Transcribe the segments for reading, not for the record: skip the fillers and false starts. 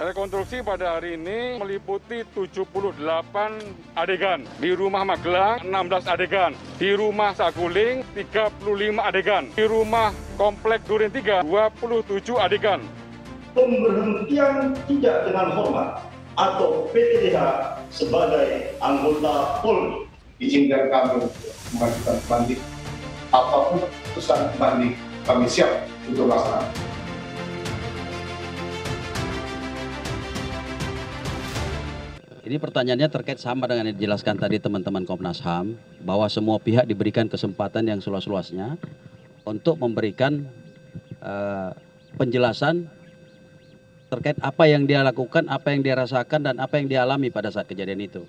Rekonstruksi pada hari ini meliputi 78 adegan. Di rumah Magelang 16 adegan. Di rumah Saguling 35 adegan. Di rumah Komplek Duren 3 27 adegan. Pemberhentian tidak dengan hormat atau PTDH sebagai anggota Polri. Izinkan kami mengajukan banding. Apapun keputusan banding, kami siap untuk melaksanakan. Ini pertanyaannya terkait sama dengan yang dijelaskan tadi teman-teman Komnas HAM, bahwa semua pihak diberikan kesempatan yang seluas-luasnya untuk memberikan penjelasan terkait apa yang dia lakukan, apa yang dia rasakan, dan apa yang dia alami pada saat kejadian itu.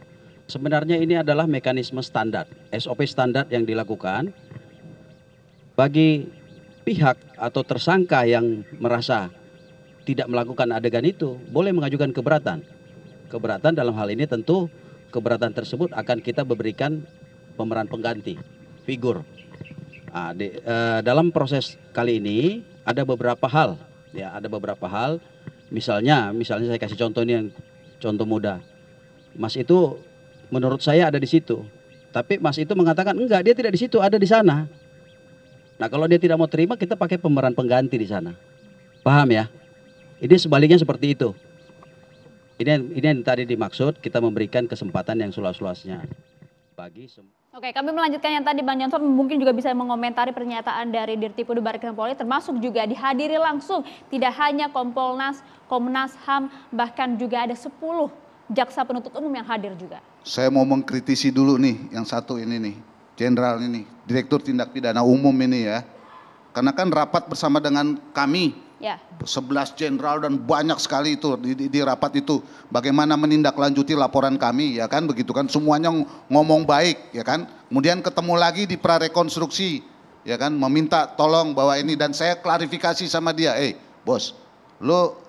Sebenarnya ini adalah mekanisme standar, SOP standar yang dilakukan bagi pihak atau tersangka yang merasa tidak melakukan adegan itu, boleh mengajukan keberatan. Keberatan dalam hal ini tentu keberatan tersebut akan kita berikan pemeran pengganti, figur. Nah, dalam proses kali ini ada beberapa hal, ya ada beberapa hal. Misalnya saya kasih contoh ini yang contoh mudah. Mas itu menurut saya ada di situ, tapi Mas itu mengatakan enggak, dia tidak di situ, ada di sana. Nah kalau dia tidak mau terima, kita pakai pemeran pengganti di sana. Paham ya? Ini sebaliknya seperti itu. Ini yang tadi dimaksud, kita memberikan kesempatan yang seluas-luasnya bagi semua. Oke, kami melanjutkan yang tadi Bang Johnson mungkin juga bisa mengomentari pernyataan dari Dirtipidum Barreskrim Polri, termasuk juga dihadiri langsung tidak hanya Kompolnas, Komnas HAM, bahkan juga ada 10 jaksa penuntut umum yang hadir juga. Saya mau mengkritisi dulu nih yang satu ini nih, Jenderal ini, Direktur Tindak Pidana Umum ini ya. Karena kan rapat bersama dengan kami, ya. 11 jenderal dan banyak sekali itu di rapat itu. Bagaimana menindaklanjuti laporan kami, ya kan, begitu kan. Semuanya ngomong baik, ya kan. Kemudian ketemu lagi di prarekonstruksi, ya kan, meminta tolong bahwa ini, dan saya klarifikasi sama dia, bos, lo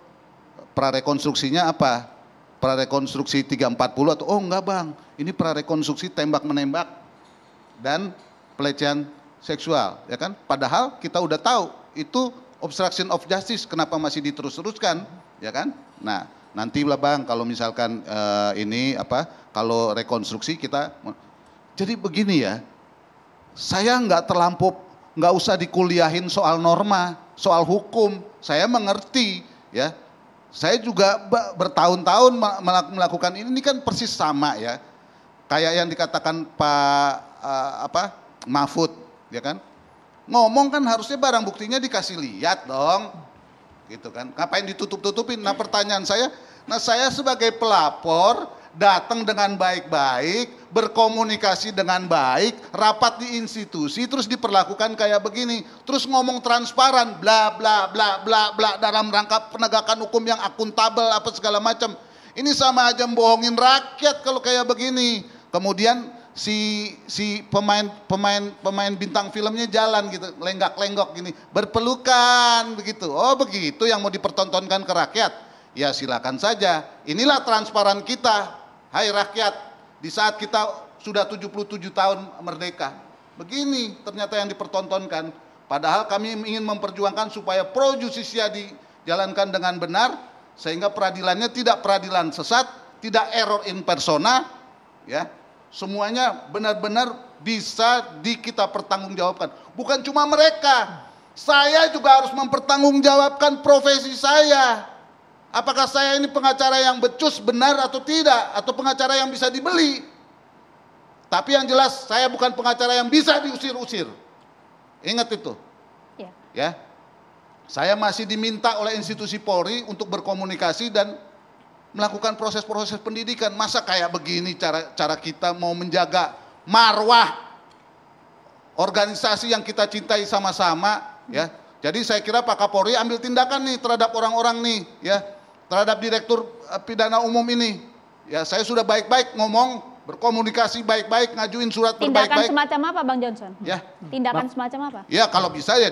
prarekonstruksinya apa? Prarekonstruksi 340 atau oh enggak bang, ini prarekonstruksi tembak menembak dan pelecehan seksual, ya kan? Padahal kita udah tahu itu obstruction of justice, kenapa masih diterus-teruskan, ya kan? Nah, nantilah bang kalau misalkan ini apa, kalau rekonstruksi kita, jadi begini ya, saya nggak usah dikuliahin soal norma, soal hukum, saya mengerti, ya. Saya juga bertahun-tahun melakukan ini kan persis sama ya, kayak yang dikatakan Pak Mahfud, ya kan? Ngomong kan harusnya barang buktinya dikasih lihat dong, gitu kan? Ngapain ditutup-tutupin? Nah pertanyaan saya, saya sebagai pelapor datang dengan baik-baik, berkomunikasi dengan baik, rapat di institusi, terus diperlakukan kayak begini, terus ngomong transparan, bla bla bla bla bla dalam rangka penegakan hukum yang akuntabel apa segala macam. Ini sama aja bohongin rakyat kalau kayak begini. Kemudian si pemain bintang filmnya jalan gitu, lenggak-lenggok gini, berpelukan begitu. Oh begitu yang mau dipertontonkan ke rakyat? Ya silakan saja. Inilah transparan kita, hai rakyat, di saat kita sudah 77 tahun merdeka. Begini ternyata yang dipertontonkan. Padahal kami ingin memperjuangkan supaya pro justisia dijalankan dengan benar, sehingga peradilannya tidak peradilan sesat, tidak error in persona, ya. Semuanya benar-benar bisa kita pertanggungjawabkan. Bukan cuma mereka, saya juga harus mempertanggungjawabkan profesi saya. Apakah saya ini pengacara yang becus, benar atau tidak, atau pengacara yang bisa dibeli. Tapi yang jelas saya bukan pengacara yang bisa diusir-usir. Ingat itu. Ya. Saya masih diminta oleh institusi Polri untuk berkomunikasi dan melakukan proses-proses pendidikan. Masa kayak begini cara kita mau menjaga marwah organisasi yang kita cintai sama-sama, ya. Jadi saya kira Pak Kapolri ambil tindakan nih terhadap orang-orang nih, ya, terhadap Direktur Pidana Umum ini. Ya, saya sudah baik-baik ngomong, berkomunikasi baik-baik, ngajuin surat berbaik-baik. Tindakan semacam apa Bang Johnson? Ya. Tindakan semacam apa? Ya kalau bisa ya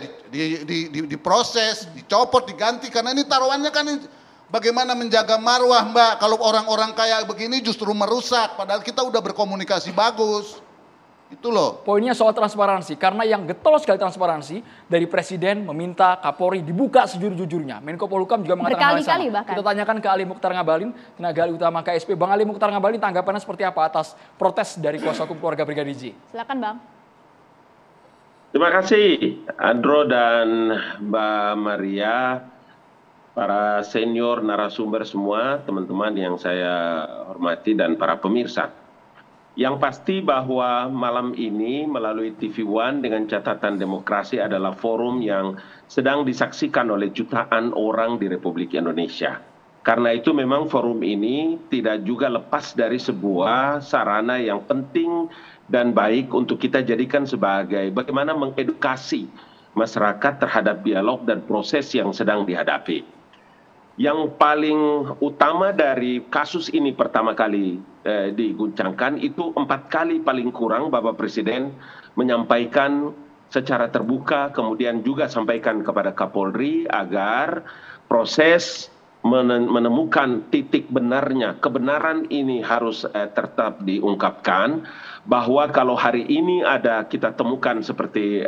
diproses, dicopot, diganti, karena ini taruhannya kan bagaimana menjaga marwah Mbak, kalau orang-orang kayak begini justru merusak, padahal kita udah berkomunikasi bagus. Itu loh. Poinnya soal transparansi, karena yang getol sekali transparansi dari Presiden meminta Kapolri dibuka sejujur-jujurnya. Menko Polhukam juga mengatakan hal yang sama. Bahkan. Kita tanyakan ke Ali Mukhtar Ngabalin, tenaga ahli utama KSP. Bang Ali Mukhtar Ngabalin, tanggapannya seperti apa atas protes dari kuasa hukum keluarga Brigadir J? Silakan Bang. Terima kasih Andro dan Mbak Maria, para senior narasumber semua, teman-teman yang saya hormati dan para pemirsa. Yang pasti bahwa malam ini melalui TV One dengan catatan demokrasi adalah forum yang sedang disaksikan oleh jutaan orang di Republik Indonesia. Karena itu memang forum ini tidak juga lepas dari sebuah sarana yang penting dan baik untuk kita jadikan sebagai bagaimana mengedukasi masyarakat terhadap dialog dan proses yang sedang dihadapi. Yang paling utama dari kasus ini pertama kali diguncangkan itu 4 kali paling kurang Bapak Presiden menyampaikan secara terbuka, kemudian juga sampaikan kepada Kapolri agar proses menemukan titik benarnya, kebenaran ini harus tetap diungkapkan, bahwa kalau hari ini ada kita temukan seperti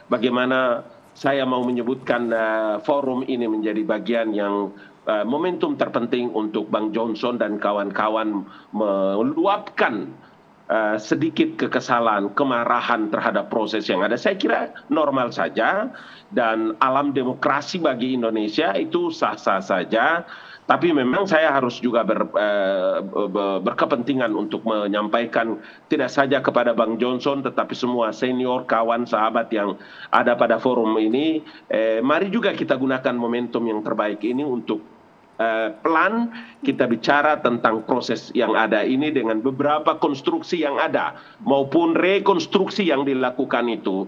bagaimana saya mau menyebutkan forum ini menjadi bagian yang momentum terpenting untuk Bang Johnson dan kawan-kawan meluapkan sedikit kekesalan, kemarahan terhadap proses yang ada. Saya kira normal saja dan alam demokrasi bagi Indonesia itu sah-sah saja. Tapi memang saya harus juga berkepentingan untuk menyampaikan tidak saja kepada Bang Johnson tetapi semua senior, kawan, sahabat yang ada pada forum ini. Mari juga kita gunakan momentum yang terbaik ini untuk pelan kita bicara tentang proses yang ada ini dengan beberapa konstruksi yang ada maupun rekonstruksi yang dilakukan itu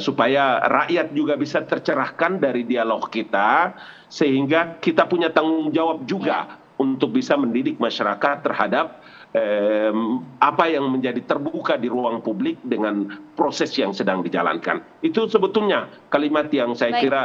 supaya rakyat juga bisa tercerahkan dari dialog kita sehingga kita punya tanggung jawab juga untuk bisa mendidik masyarakat terhadap apa yang menjadi terbuka di ruang publik dengan proses yang sedang dijalankan. Itu sebetulnya kalimat yang saya kira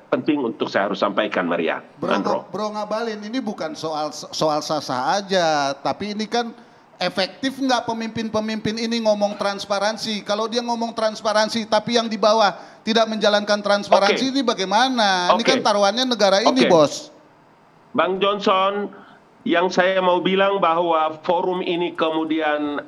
penting untuk saya harus sampaikan, Maria. Bro Ngabalin, ini bukan soal sah-sah aja, tapi ini kan efektif nggak pemimpin-pemimpin ini ngomong transparansi? Kalau dia ngomong transparansi, tapi yang di bawah tidak menjalankan transparansi, ini bagaimana? Ini kan taruhannya negara ini, Bos. Bang Johnson, yang saya mau bilang bahwa forum ini kemudian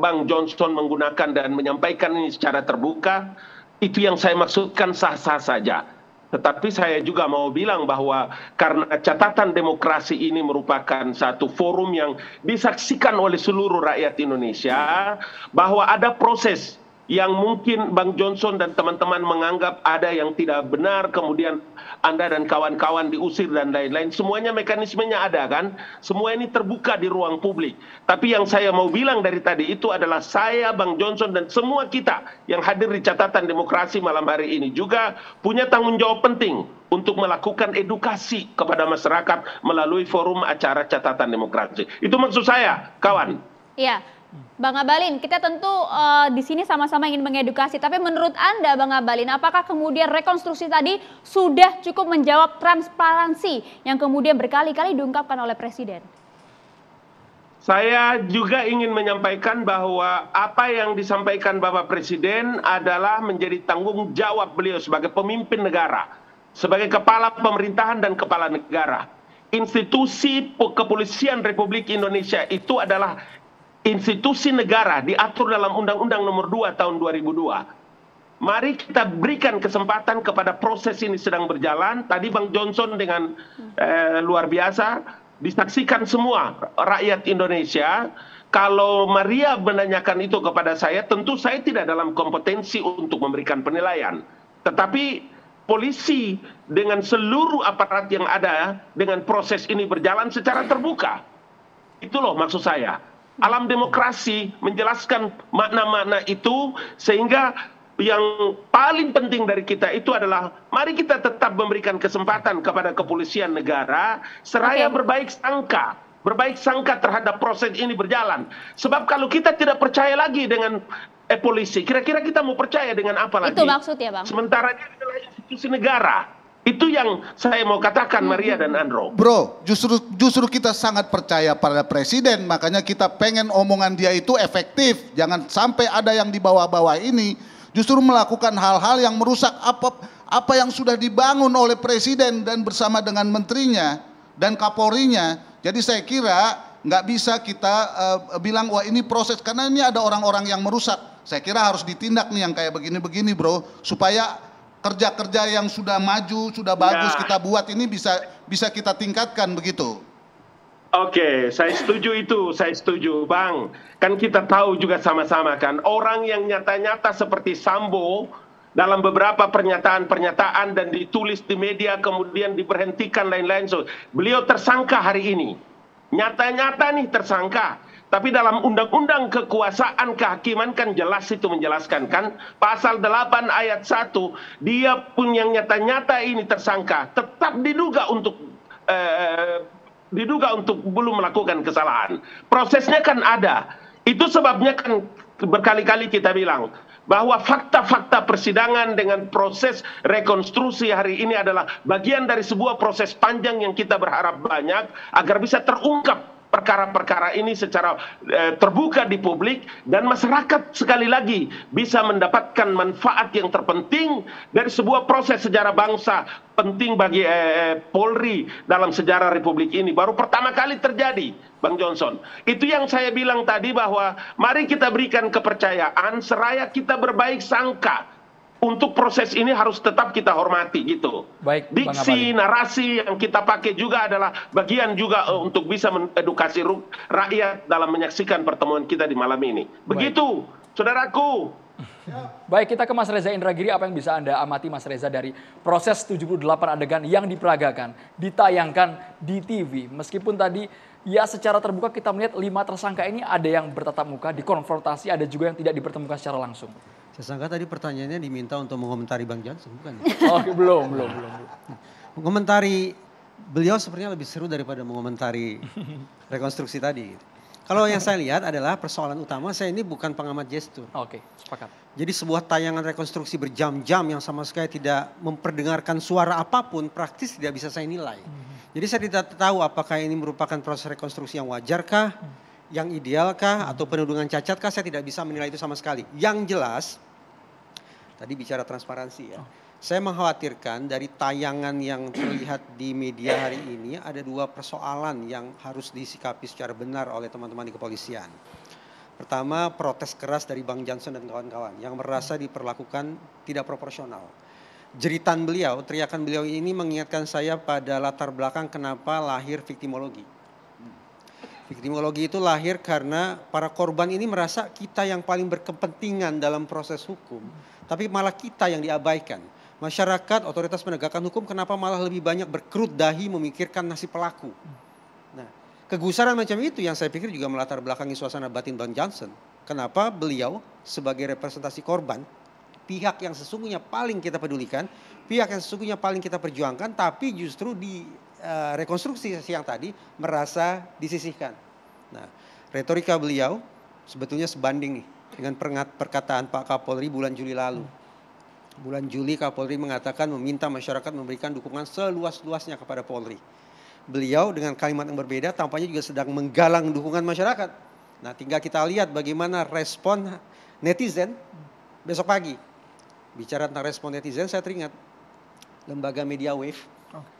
Bang Johnson menggunakan dan menyampaikan ini secara terbuka, itu yang saya maksudkan sah-sah saja. Tetapi saya juga mau bilang bahwa karena catatan demokrasi ini merupakan satu forum yang disaksikan oleh seluruh rakyat Indonesia, bahwa ada proses yang mungkin Bang Johnson dan teman-teman menganggap ada yang tidak benar, kemudian Anda dan kawan-kawan diusir dan lain-lain. Semuanya mekanismenya ada kan? Semua ini terbuka di ruang publik. Tapi yang saya mau bilang dari tadi itu adalah saya, Bang Johnson, dan semua kita yang hadir di catatan demokrasi malam hari ini juga punya tanggung jawab penting untuk melakukan edukasi kepada masyarakat melalui forum acara catatan demokrasi. Itu maksud saya, kawan. Iya. Bang Ngabalin, kita tentu di sini sama-sama ingin mengedukasi. Tapi menurut Anda, Bang Ngabalin, apakah kemudian rekonstruksi tadi sudah cukup menjawab transparansi yang kemudian berkali-kali diungkapkan oleh Presiden? Saya juga ingin menyampaikan bahwa apa yang disampaikan Bapak Presiden adalah menjadi tanggung jawab beliau sebagai pemimpin negara, sebagai kepala pemerintahan dan kepala negara. Institusi kepolisian Republik Indonesia itu adalah institusi negara diatur dalam Undang-Undang Nomor 2 Tahun 2002. Mari kita berikan kesempatan kepada proses ini sedang berjalan. Tadi Bang Johnson dengan luar biasa disaksikan semua rakyat Indonesia. Kalau Maria menanyakan itu kepada saya, tentu saya tidak dalam kompetensi untuk memberikan penilaian. Tetapi polisi dengan seluruh aparat yang ada dengan proses ini berjalan secara terbuka. Itu loh maksud saya. Alam demokrasi menjelaskan makna-makna itu sehingga yang paling penting dari kita itu adalah mari kita tetap memberikan kesempatan kepada kepolisian negara seraya berbaik sangka terhadap proses ini berjalan. Sebab kalau kita tidak percaya lagi dengan polisi, kira-kira kita mau percaya dengan apa lagi? Itu maksud ya, Bang. Sementara dia adalah institusi negara. Itu yang saya mau katakan, Maria dan Andro. Bro, justru kita sangat percaya pada presiden, makanya kita pengen omongan dia itu efektif. Jangan sampai ada yang di bawah-bawah ini justru melakukan hal-hal yang merusak apa yang sudah dibangun oleh presiden dan bersama dengan menterinya dan kapolrinya. Jadi saya kira nggak bisa kita bilang wah ini proses, karena ini ada orang-orang yang merusak. Saya kira harus ditindak nih yang kayak begini-begini, bro, supaya kerja-kerja yang sudah maju, sudah bagus kita buat ini bisa kita tingkatkan begitu. Oke, saya setuju itu, saya setuju, Bang. Kan kita tahu juga sama-sama kan, orang yang nyata-nyata seperti Sambo dalam beberapa pernyataan-pernyataan dan ditulis di media kemudian diberhentikan lain-lain. So, beliau tersangka hari ini. Nyata-nyata nih tersangka. Tapi dalam undang-undang kekuasaan kehakiman kan jelas itu menjelaskan kan. Pasal 8 ayat 1, dia pun yang nyata-nyata ini tersangka tetap diduga untuk belum melakukan kesalahan. Prosesnya kan ada. Itu sebabnya kan berkali-kali kita bilang bahwa fakta-fakta persidangan dengan proses rekonstruksi hari ini adalah bagian dari sebuah proses panjang yang kita berharap banyak agar bisa terungkap perkara-perkara ini secara terbuka di publik, dan masyarakat sekali lagi bisa mendapatkan manfaat yang terpenting dari sebuah proses sejarah bangsa penting bagi Polri dalam sejarah Republik ini. Baru pertama kali terjadi, Bang Johnson. Itu yang saya bilang tadi, bahwa mari kita berikan kepercayaan seraya kita berbaik sangka. Untuk proses ini harus tetap kita hormati gitu. Baik, diksi, narasi yang kita pakai juga adalah bagian juga untuk bisa mengedukasi rakyat dalam menyaksikan pertemuan kita di malam ini. Begitu, saudaraku. Baik, kita ke Mas Reza Indragiri. Apa yang bisa Anda amati, Mas Reza, dari proses 78 adegan yang diperagakan, ditayangkan di TV? Meskipun tadi ya secara terbuka kita melihat 5 tersangka ini ada yang bertatap muka, dikonfrontasi, ada juga yang tidak dipertemukan secara langsung. Saya sangka tadi pertanyaannya diminta untuk mengomentari Bang Johnson, bukan? Oh, belum. Mengomentari beliau sepertinya lebih seru daripada mengomentari rekonstruksi tadi. Kalau yang saya lihat adalah persoalan utama, saya ini bukan pengamat gestur. Oke, sepakat. Jadi sebuah tayangan rekonstruksi berjam-jam yang sama sekali tidak memperdengarkan suara apapun, praktis tidak bisa saya nilai. Jadi saya tidak tahu apakah ini merupakan proses rekonstruksi yang wajarkah, yang idealkah, atau penuh dengan cacatkah, saya tidak bisa menilai itu sama sekali. Yang jelas, tadi bicara transparansi ya. Saya mengkhawatirkan dari tayangan yang terlihat di media hari ini ada 2 persoalan yang harus disikapi secara benar oleh teman-teman di kepolisian. Pertama, protes keras dari Bang Johnson dan kawan-kawan yang merasa diperlakukan tidak proporsional. Jeritan beliau, teriakan beliau ini mengingatkan saya pada latar belakang kenapa lahir viktimologi. Viktimologi itu lahir karena para korban ini merasa kita yang paling berkepentingan dalam proses hukum, tapi malah kita yang diabaikan. Masyarakat, otoritas penegakan hukum kenapa malah lebih banyak berkerut dahi memikirkan nasib pelaku. Nah, kegusaran macam itu yang saya pikir juga melatar belakangi suasana batin Bang Johnson. Kenapa beliau sebagai representasi korban, pihak yang sesungguhnya paling kita pedulikan, pihak yang sesungguhnya paling kita perjuangkan, tapi justru di rekonstruksi siang tadi merasa disisihkan. Nah, retorika beliau sebetulnya sebanding nih dengan perkataan Pak Kapolri bulan Juli lalu. Bulan Juli Kapolri mengatakan meminta masyarakat memberikan dukungan seluas-luasnya kepada Polri. Beliau dengan kalimat yang berbeda tampaknya juga sedang menggalang dukungan masyarakat. Nah, tinggal kita lihat bagaimana respon netizen besok pagi. Bicara tentang respon netizen, saya teringat lembaga media Wave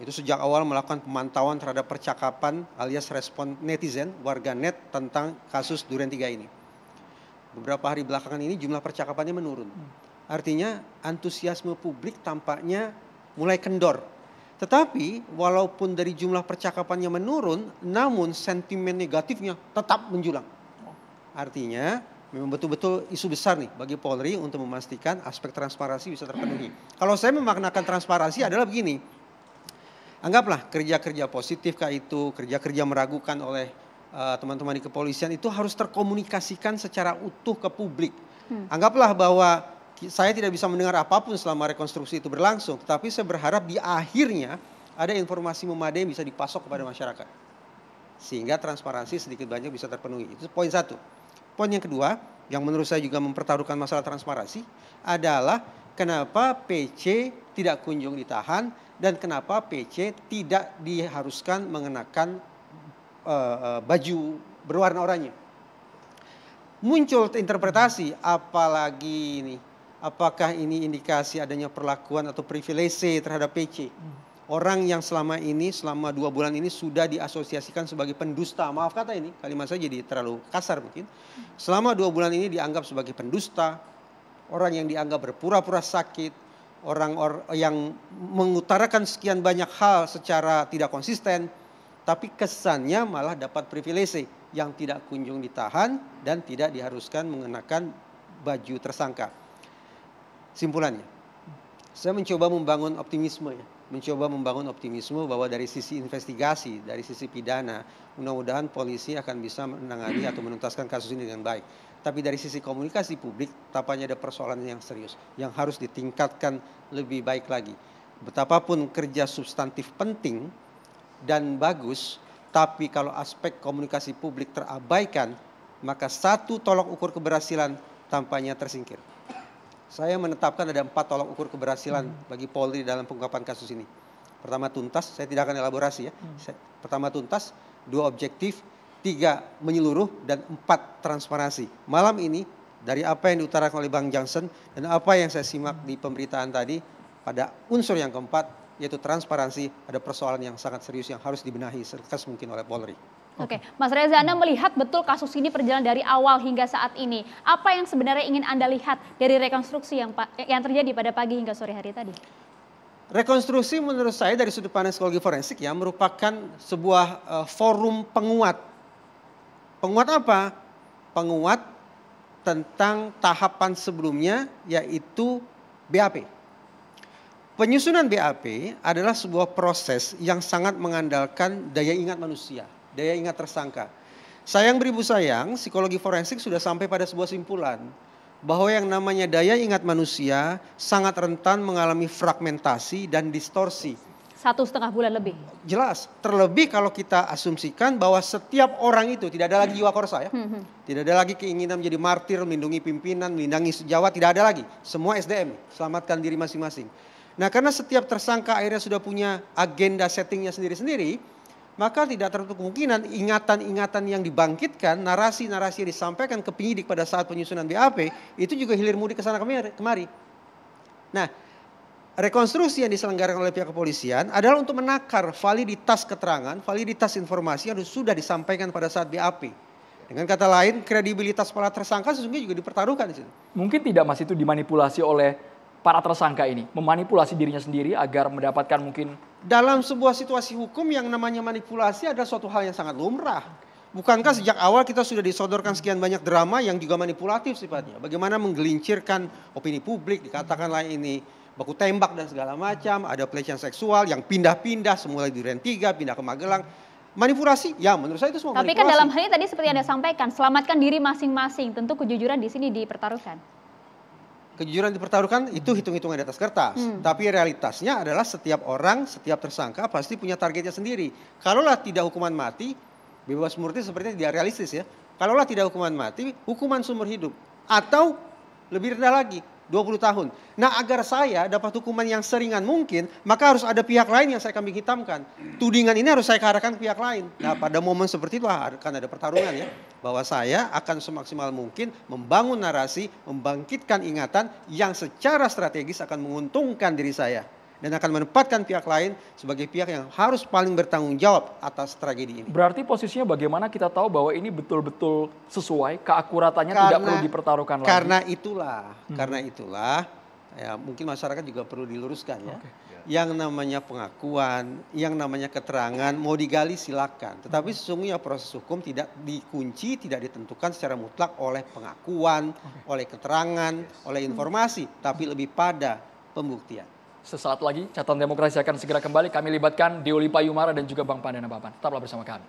itu sejak awal melakukan pemantauan terhadap percakapan alias respon netizen, warganet tentang kasus Duren 3 ini. Beberapa hari belakangan ini jumlah percakapannya menurun. Artinya antusiasme publik tampaknya mulai kendor. Tetapi walaupun dari jumlah percakapannya menurun, namun sentimen negatifnya tetap menjulang. Artinya memang betul-betul isu besar nih bagi Polri untuk memastikan aspek transparansi bisa terpenuhi. Kalau saya memaknakan transparansi adalah begini, anggaplah kerja-kerja positifkah itu, kerja-kerja meragukan oleh teman-teman di kepolisian itu harus terkomunikasikan secara utuh ke publik. Anggaplah bahwa saya tidak bisa mendengar apapun selama rekonstruksi itu berlangsung, tetapi saya berharap di akhirnya ada informasi memadai yang bisa dipasok kepada masyarakat. Sehingga transparansi sedikit banyak bisa terpenuhi. Itu poin 1. Poin yang kedua, yang menurut saya juga mempertaruhkan masalah transparansi, adalah kenapa PC tidak kunjung ditahan dan kenapa PC tidak diharuskan mengenakan baju berwarna oranye. Muncul interpretasi, apalagi ini, apakah ini indikasi adanya perlakuan atau privilege terhadap PC. Orang yang selama 2 bulan ini sudah diasosiasikan sebagai pendusta. Maaf kata ini, kalimat saya jadi terlalu kasar mungkin. Selama 2 bulan ini dianggap sebagai pendusta, orang yang dianggap berpura-pura sakit, orang yang mengutarakan sekian banyak hal secara tidak konsisten, tapi kesannya malah dapat privilege yang tidak kunjung ditahan dan tidak diharuskan mengenakan baju tersangka. Simpulannya, saya mencoba membangun optimisme ya. Mencoba membangun optimisme bahwa dari sisi investigasi, dari sisi pidana, mudah-mudahan polisi akan bisa menangani atau menuntaskan kasus ini dengan baik. Tapi dari sisi komunikasi publik, tampaknya ada persoalan yang serius, yang harus ditingkatkan lebih baik lagi. Betapapun kerja substantif penting dan bagus, tapi kalau aspek komunikasi publik terabaikan, maka satu tolok ukur keberhasilan tampaknya tersingkir. Saya menetapkan ada 4 tolok ukur keberhasilan bagi Polri dalam pengungkapan kasus ini. Pertama, tuntas, saya tidak akan elaborasi ya. Pertama, tuntas, 2 objektif, 3 menyeluruh, dan 4 transparansi. Malam ini dari apa yang diutarakan oleh Bang Jansen dan apa yang saya simak di pemberitaan tadi, pada unsur yang keempat yaitu transparansi, ada persoalan yang sangat serius yang harus dibenahi sekeras mungkin oleh Polri. Oke, Mas Reza, Anda melihat betul kasus ini berjalan dari awal hingga saat ini. Apa yang sebenarnya ingin Anda lihat dari rekonstruksi yang terjadi pada pagi hingga sore hari tadi? Rekonstruksi menurut saya dari sudut pandang psikologi forensik ya merupakan sebuah forum penguat. Penguat apa? Penguat tentang tahapan sebelumnya yaitu BAP. Penyusunan BAP adalah sebuah proses yang sangat mengandalkan daya ingat manusia, daya ingat tersangka. Sayang beribu sayang, psikologi forensik sudah sampai pada sebuah simpulan bahwa yang namanya daya ingat manusia sangat rentan mengalami fragmentasi dan distorsi. 1,5 bulan lebih. Jelas, terlebih kalau kita asumsikan bahwa setiap orang itu tidak ada lagi jiwa korsa ya. Tidak ada lagi keinginan menjadi martir, melindungi pimpinan, melindungi sejawat, tidak ada lagi. Semua SDM, selamatkan diri masing-masing. Nah, karena setiap tersangka akhirnya sudah punya agenda settingnya sendiri-sendiri, maka tidak tertutup kemungkinan ingatan-ingatan yang dibangkitkan, narasi-narasi yang disampaikan ke penyidik pada saat penyusunan BAP, itu juga hilir mudik ke sana kemari. Nah, rekonstruksi yang diselenggarakan oleh pihak kepolisian adalah untuk menakar validitas keterangan, validitas informasi yang sudah disampaikan pada saat BAP. Dengan kata lain, kredibilitas para tersangka sesungguhnya juga dipertaruhkan di situ. Mungkin tidak Mas itu dimanipulasi oleh para tersangka ini, memanipulasi dirinya sendiri agar mendapatkan mungkin. Dalam sebuah situasi hukum yang namanya manipulasi adalah suatu hal yang sangat lumrah. Bukankah sejak awal kita sudah disodorkan sekian banyak drama yang juga manipulatif sifatnya. Bagaimana menggelincirkan opini publik, dikatakanlah ini baku tembak dan segala macam, ada pelecehan seksual yang pindah-pindah, semula di Duren 3, pindah ke Magelang. Manipulasi, ya menurut saya itu semua manipulasi. Tapi kan dalam hal ini tadi seperti Anda sampaikan, selamatkan diri masing-masing, tentu kejujuran di sini dipertaruhkan. Kejujuran dipertaruhkan itu hitung-hitungan di atas kertas. Tapi realitasnya adalah setiap orang, setiap tersangka pasti punya targetnya sendiri. Kalaulah tidak hukuman mati, bebas murni sepertinya tidak realistis ya. Kalaulah tidak hukuman mati, hukuman seumur hidup. Atau lebih rendah lagi, 20 tahun. Nah, agar saya dapat hukuman yang seringan mungkin, maka harus ada pihak lain yang saya kambing hitamkan. Tudingan ini harus saya arahkan ke pihak lain. Nah, pada momen seperti itu akan ada pertarungan ya. Bahwa saya akan semaksimal mungkin membangun narasi, membangkitkan ingatan yang secara strategis akan menguntungkan diri saya. Dan akan menempatkan pihak lain sebagai pihak yang harus paling bertanggung jawab atas tragedi ini. Berarti posisinya bagaimana kita tahu bahwa ini betul-betul sesuai, keakuratannya tidak perlu dipertaruhkan lagi? Karena itulah, ya mungkin masyarakat juga perlu diluruskan ya. Yang namanya pengakuan, yang namanya keterangan, mau digali silakan. Tetapi sesungguhnya proses hukum tidak dikunci, tidak ditentukan secara mutlak oleh pengakuan, oleh keterangan, oleh informasi, tapi lebih pada pembuktian. Sesaat lagi catatan demokrasi akan segera kembali. Kami libatkan Deoli Payumara dan juga Bang Pandana Bapan. Tetaplah bersama kami.